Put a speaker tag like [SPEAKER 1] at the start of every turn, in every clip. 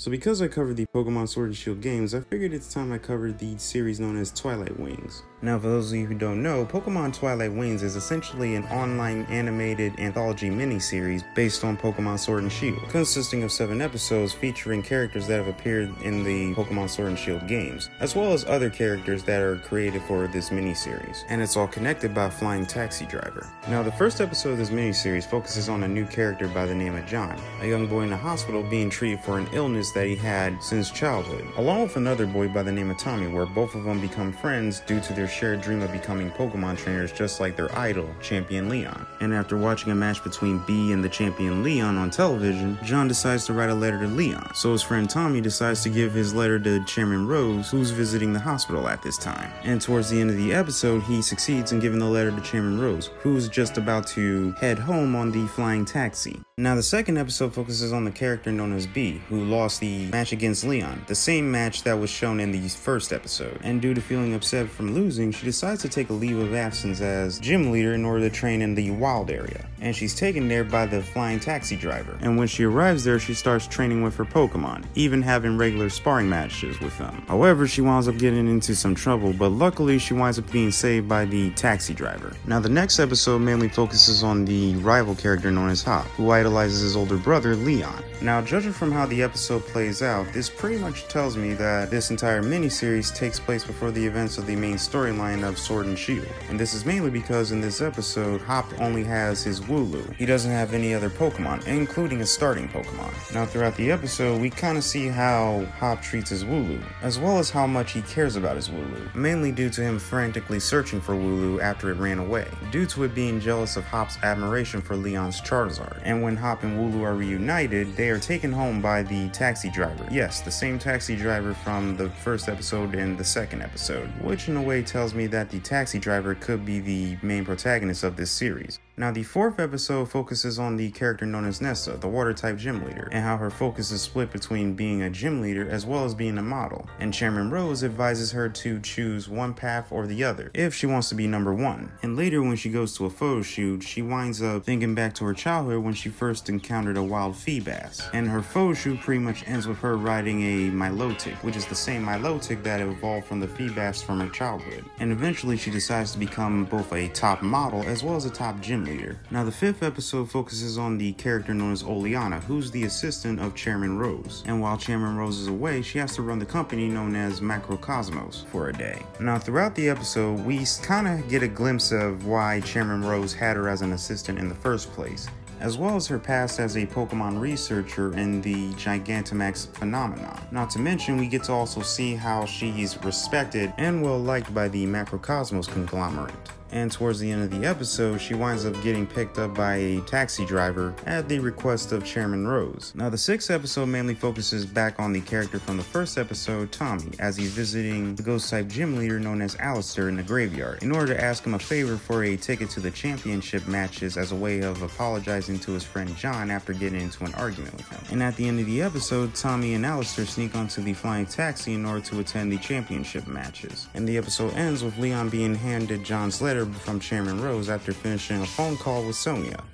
[SPEAKER 1] So because I covered the Pokemon Sword and Shield games, I figured it's time I covered the series known as Twilight Wings. Now for those of you who don't know, Pokemon Twilight Wings is essentially an online animated anthology miniseries based on Pokemon Sword and Shield, consisting of 7 episodes featuring characters that have appeared in the Pokemon Sword and Shield games, as well as other characters that are created for this miniseries, and it's all connected by a flying taxi driver. Now the first episode of this miniseries focuses on a new character by the name of John, a young boy in the hospital being treated for an illness that he had since childhood, along with another boy by the name of Tommy, where both of them become friends due to their shared dream of becoming Pokemon trainers just like their idol, Champion Leon. And after watching a match between B and the Champion Leon on television, John decides to write a letter to Leon, so his friend Tommy decides to give his letter to Chairman Rose, who's visiting the hospital at this time. And towards the end of the episode, he succeeds in giving the letter to Chairman Rose, who's just about to head home on the flying taxi. Now the second episode focuses on the character known as B, who lost the match against Leon, the same match that was shown in the first episode. And due to feeling upset from losing, she decides to take a leave of absence as gym leader in order to train in the wild area. And she's taken there by the flying taxi driver. And when she arrives there, she starts training with her Pokemon, even having regular sparring matches with them. However, she winds up getting into some trouble, but luckily she winds up being saved by the taxi driver. Now the next episode mainly focuses on the rival character known as Hop, who idolizes his older brother Leon. Now judging from how the episode plays out, this pretty much tells me that this entire miniseries takes place before the events of the main storyline of Sword and Shield. And this is mainly because in this episode, Hop only has his Wooloo. He doesn't have any other Pokemon, including a starting Pokemon. Now throughout the episode, we kind of see how Hop treats his Wooloo, as well as how much he cares about his Wooloo, mainly due to him frantically searching for Wooloo after it ran away, due to it being jealous of Hop's admiration for Leon's Charizard. And when Hop and Wooloo are reunited, they are taken home by the taxi driver. Yes, the same taxi driver from the first episode and the second episode, which in a way tells me that the taxi driver could be the main protagonist of this series. Now the fourth episode focuses on the character known as Nessa, the water-type gym leader, and how her focus is split between being a gym leader as well as being a model, and Chairman Rose advises her to choose one path or the other if she wants to be number 1. And later when she goes to a photo shoot, she winds up thinking back to her childhood when she first encountered a wild Feebas, and her photo shoot pretty much ends with her riding a Milotic, which is the same Milotic that evolved from the Feebas from her childhood. And eventually she decides to become both a top model as well as a top gym leader. Now the fifth episode focuses on the character known as Oleana, who's the assistant of Chairman Rose. And while Chairman Rose is away, she has to run the company known as Macrocosmos for a day. Now throughout the episode, we kind of get a glimpse of why Chairman Rose had her as an assistant in the first place, as well as her past as a Pokemon researcher in the Gigantamax phenomenon. Not to mention, we get to also see how she's respected and well liked by the Macrocosmos conglomerate. And towards the end of the episode, she winds up getting picked up by a taxi driver at the request of Chairman Rose. Now the sixth episode mainly focuses back on the character from the first episode, Tommy, as he's visiting the ghost-type gym leader known as Alistair in the graveyard in order to ask him a favor for a ticket to the championship matches as a way of apologizing to his friend John after getting into an argument with him. And at the end of the episode, Tommy and Alistair sneak onto the flying taxi in order to attend the championship matches. And the episode ends with Leon being handed John's letter from Chairman Rose after finishing a phone call with Sonia.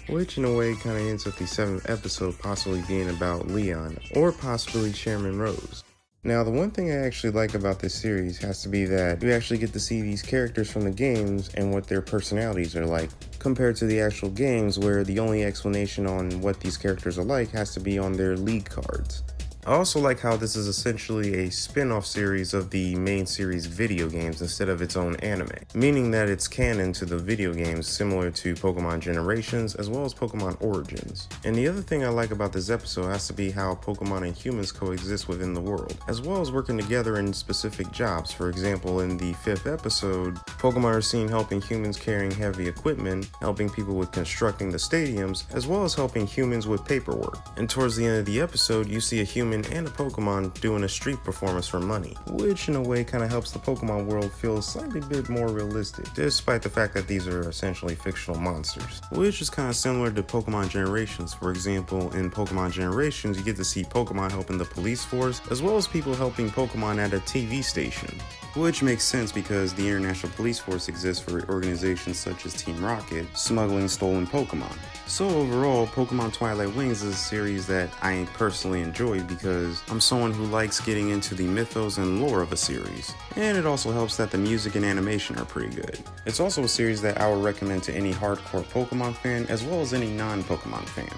[SPEAKER 1] Which in a way kind of ends with the 7th episode possibly being about Leon, or possibly Chairman Rose. Now the one thing I actually like about this series has to be that you actually get to see these characters from the games and what their personalities are like, compared to the actual games where the only explanation on what these characters are like has to be on their league cards. I also like how this is essentially a spin-off series of the main series video games instead of its own anime, meaning that it's canon to the video games similar to Pokemon Generations as well as Pokemon Origins. And the other thing I like about this episode has to be how Pokemon and humans coexist within the world, as well as working together in specific jobs. For example, in the 5th episode, Pokemon are seen helping humans carrying heavy equipment, helping people with constructing the stadiums, as well as helping humans with paperwork. And towards the end of the episode, you see a human and a Pokemon doing a street performance for money, which in a way kind of helps the Pokemon world feel a slightly bit more realistic, despite the fact that these are essentially fictional monsters, which is kind of similar to Pokemon Generations. For example, in Pokemon Generations, you get to see Pokemon helping the police force, as well as people helping Pokemon at a TV station. which makes sense because the International Police Force exists for organizations such as Team Rocket, smuggling stolen Pokemon. So overall, Pokemon Twilight Wings is a series that I personally enjoy because I'm someone who likes getting into the mythos and lore of a series. And it also helps that the music and animation are pretty good. It's also a series that I would recommend to any hardcore Pokemon fan as well as any non-Pokemon fan.